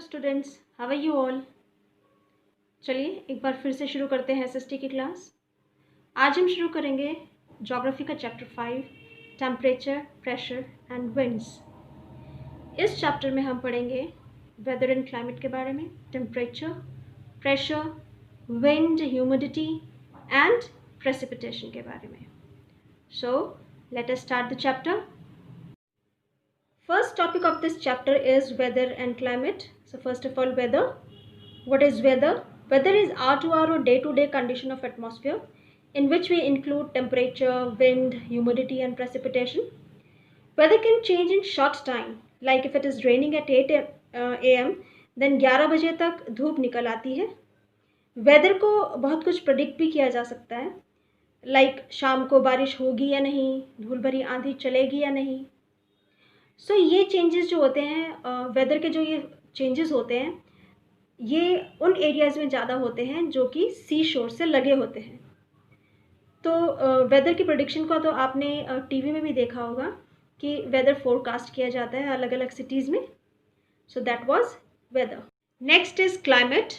Students, how are you all. चलिए एक बार फिर से शुरू करते हैं एसएसटी की क्लास। आज हम शुरू करेंगे ज्योग्राफी का chapter 5, temperature, pressure and winds. इस चैप्टर में हम पढ़ेंगे वेदर एंड क्लाइमेट के बारे में, temperature, pressure, wind, humidity and precipitation के बारे में। So let us start the chapter. First topic of this chapter is weather and climate. So first of all, weather. What is weather? Weather is hour to hour or day to day condition of atmosphere in which we include temperature, wind, humidity and precipitation. Weather can change in short time. Like if it is raining at 8 am, then 11 बजे तक धूप निकल आती है. Weather को बहुत कुछ predict भी किया जा सकता है. Like शाम को बारिश होगी या नहीं, धूल भरी आंधी चलेगी या नहीं. सो ये चेंजेस जो होते हैं, वेदर के जो ये चेंजेस होते हैं, ये उन एरियाज़ में ज़्यादा होते हैं जो कि सी शोर से लगे होते हैं. तो वेदर की प्रेडिक्शन को तो आपने टीवी में भी देखा होगा कि वेदर फोरकास्ट किया जाता है अलग अलग सिटीज़ में. So that was weather. Next is climate.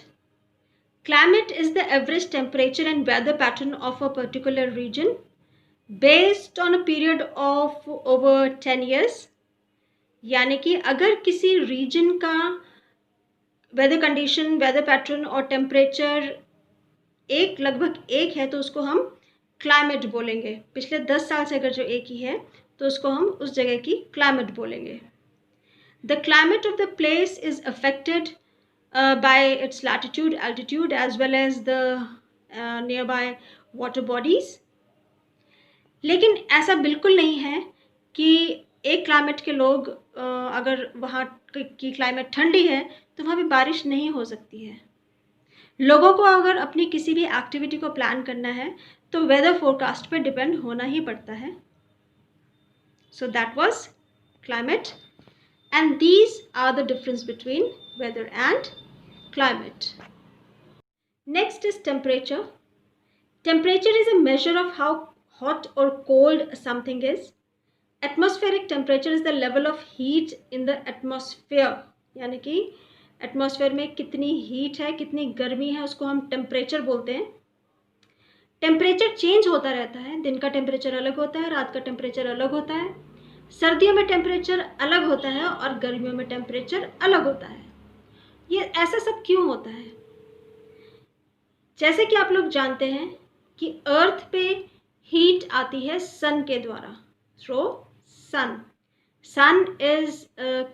Climate is the average temperature and weather pattern of a particular region based on a period of over 10 years. यानी कि अगर किसी रीजन का वेदर कंडीशन, वेदर पैटर्न और temperature लगभग एक है तो उसको हम क्लाइमेट बोलेंगे. पिछले 10 साल से अगर जो एक ही है तो उसको हम उस जगह की क्लाइमेट बोलेंगे. The climate of the place is affected by its latitude, altitude as well as the near by water bodies. लेकिन ऐसा बिल्कुल नहीं है कि एक क्लाइमेट के लोग अगर वहाँ की क्लाइमेट ठंडी है तो वहाँ भी बारिश नहीं हो सकती है. लोगों को अगर अपनी किसी भी एक्टिविटी को प्लान करना है तो वेदर फोरकास्ट पे डिपेंड होना ही पड़ता है. So that was climate and these are the difference between weather and climate. Next is temperature. Temperature is a measure of how hot or cold something is. Atmospheric temperature is the level of heat in the atmosphere. यानी कि atmosphere में कितनी heat है, कितनी गर्मी है, उसको हम टेम्परेचर बोलते हैं. टेम्परेचर चेंज होता रहता है. दिन का टेम्परेचर अलग होता है, रात का टेम्परेचर अलग होता है. सर्दियों में टेम्परेचर अलग होता है और गर्मियों में टेम्परेचर अलग होता है. ये ऐसा सब क्यों होता है? जैसे कि आप लोग जानते हैं कि अर्थ पे हीट आती है सन के द्वारा, through sun. Sun is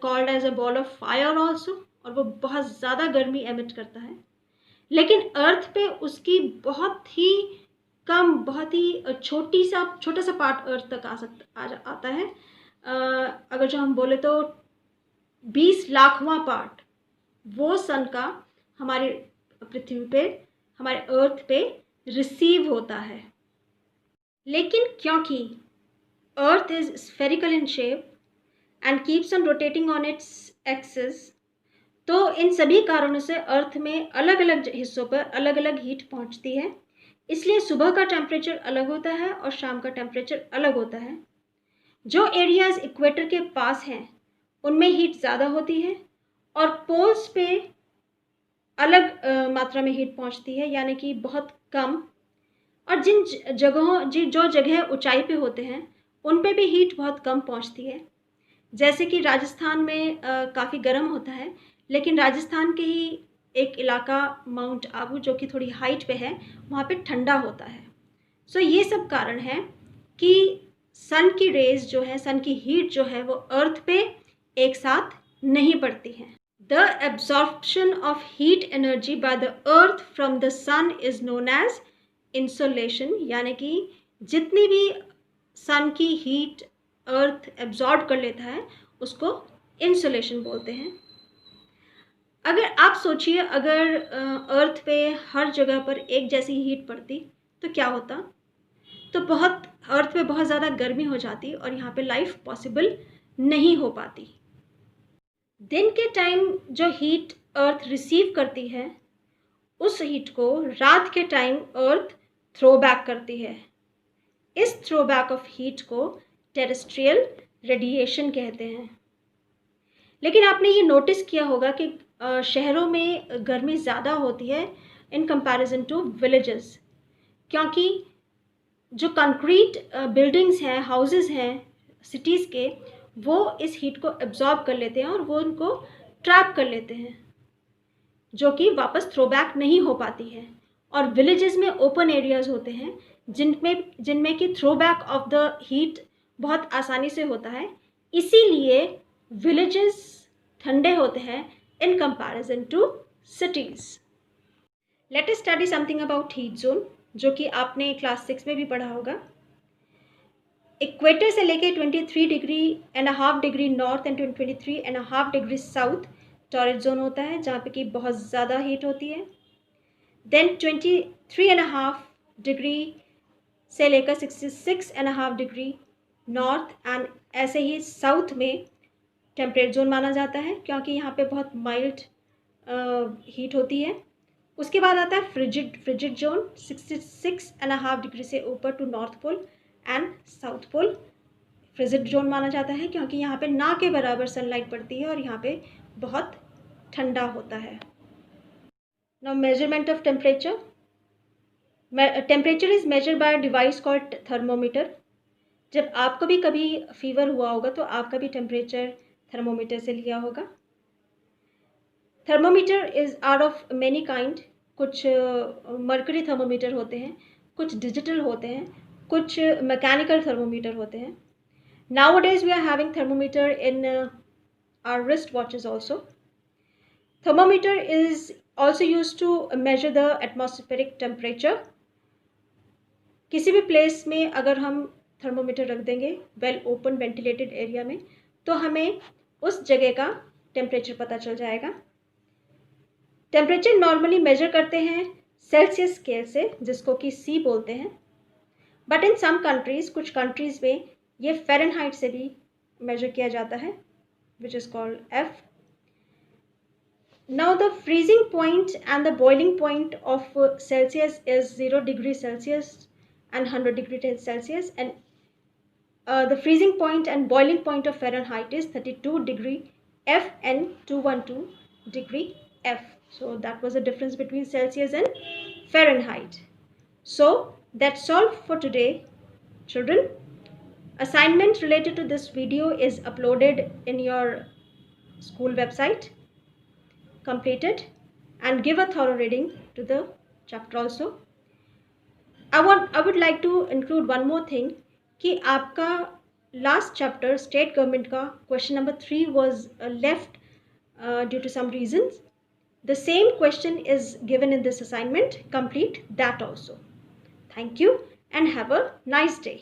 called as a ball of fire also, और वो बहुत ज़्यादा गर्मी एमिट करता है. लेकिन अर्थ पे उसकी बहुत ही कम, बहुत ही छोटा सा पार्ट अर्थ तक आता है. अगर जो हम बोले तो 20 लाखवां पार्ट वो सन का हमारी पृथ्वी पे, हमारे अर्थ पे रिसीव होता है. लेकिन क्योंकि Earth is spherical in shape and keeps on rotating on its axis, तो इन सभी कारणों से अर्थ में अलग अलग हिस्सों पर अलग अलग हीट पहुंचती है. इसलिए सुबह का टेम्परेचर अलग होता है और शाम का टेम्परेचर अलग होता है. जो एरियाज इक्वेटर के पास हैं उनमें हीट ज़्यादा होती है और पोल्स पे अलग मात्रा में हीट पहुंचती है, यानी कि बहुत कम. और जो जगह ऊंचाई पे होते हैं उन पे भी हीट बहुत कम पहुंचती है. जैसे कि राजस्थान में काफ़ी गर्म होता है, लेकिन राजस्थान के ही एक इलाका माउंट आबू जो कि थोड़ी हाइट पे है, वहाँ पे ठंडा होता है. सो ये सब कारण है कि सन की रेज जो है, सन की हीट जो है वो अर्थ पे एक साथ नहीं पड़ती है. The absorption of heat energy by the earth from the sun is known as insolation. यानी कि जितनी भी सन की हीट अर्थ एब्जॉर्ब कर लेता है उसको इंसुलेशन बोलते हैं. अगर आप सोचिए, अगर अर्थ पे हर जगह पर एक जैसी हीट पड़ती तो क्या होता? तो अर्थ पे बहुत ज़्यादा गर्मी हो जाती और यहाँ पे लाइफ पॉसिबल नहीं हो पाती. दिन के टाइम जो हीट अर्थ रिसीव करती है उस हीट को रात के टाइम अर्थ थ्रो बैक करती है. इस थ्रोबैक ऑफ हीट को टेरेस्ट्रियल रेडिएशन कहते हैं. लेकिन आपने ये नोटिस किया होगा कि शहरों में गर्मी ज़्यादा होती है इन कंपैरिजन टू विलेजेस, क्योंकि जो कंक्रीट बिल्डिंग्स हैं, हाउसेस हैं सिटीज़ के, वो इस हीट को एब्जॉर्ब कर लेते हैं और वो उनको ट्रैप कर लेते हैं, जो कि वापस थ्रोबैक नहीं हो पाती है। और विलेजेस में ओपन एरियाज होते हैं जिनमें कि थ्रोबैक ऑफ द हीट बहुत आसानी से होता है, इसीलिए विलेजेस ठंडे होते हैं in comparison to cities. Let us study something about heat zone, जो कि आपने क्लास 6 में भी पढ़ा होगा। इक्वेटर से लेके 23.5 degree north and 23.5 degree south torrid zone होता है, जहाँ पे कि बहुत ज़्यादा हीट होती है। देन 23.5 डिग्री से लेकर 66.5 डिग्री नॉर्थ एंड ऐसे ही साउथ में टेम्परेट जोन माना जाता है, क्योंकि यहाँ पे बहुत माइल्ड हीट होती है। उसके बाद आता है फ्रिजिड जोन, 66.5 डिग्री से ऊपर to north pole and south pole frigid zone माना जाता है, क्योंकि यहाँ पे ना के बराबर सनलाइट पड़ती है और यहाँ पे बहुत ठंडा होता है। Now measurement of temperature. Temperature is measured by device called thermometer. जब आपको भी कभी फीवर हुआ होगा तो आपका भी टेम्परेचर थर्मोमीटर से लिया होगा। Thermometer is are of many kind. कुछ मर्करी थर्मोमीटर होते हैं, कुछ डिजिटल होते हैं, कुछ मैकेनिकल थर्मोमीटर होते हैं। Nowadays we are having thermometer in our wrist watches also. Thermometer is also used to measure the atmospheric temperature. किसी भी प्लेस में अगर हम थर्मोमीटर रख देंगे वेल ओपन वेंटिलेटेड एरिया में, तो हमें उस जगह का टेम्परेचर पता चल जाएगा। टेम्परेचर नॉर्मली मेजर करते हैं सेल्सियस स्केल से, जिसको कि C बोलते हैं, बट इन सम कंट्रीज, कुछ कंट्रीज में ये फ़ारेनहाइट से भी मेजर किया जाता है, which is called F. Now the freezing point and the boiling point of Celsius is 0 degree Celsius and 100 degree Celsius, and the freezing point and boiling point of Fahrenheit is 32 degree F and 212 degree F. So that was the difference between Celsius and Fahrenheit. So that's all for today, children. Assignment related to this video is uploaded in your school website. Complete it and give a thorough reading to the chapter also. I would like to include one more thing कि आपका last chapter state government का question number 3 was left due to some reasons. The same question is given in this assignment. Complete that also. Thank you and have a nice day.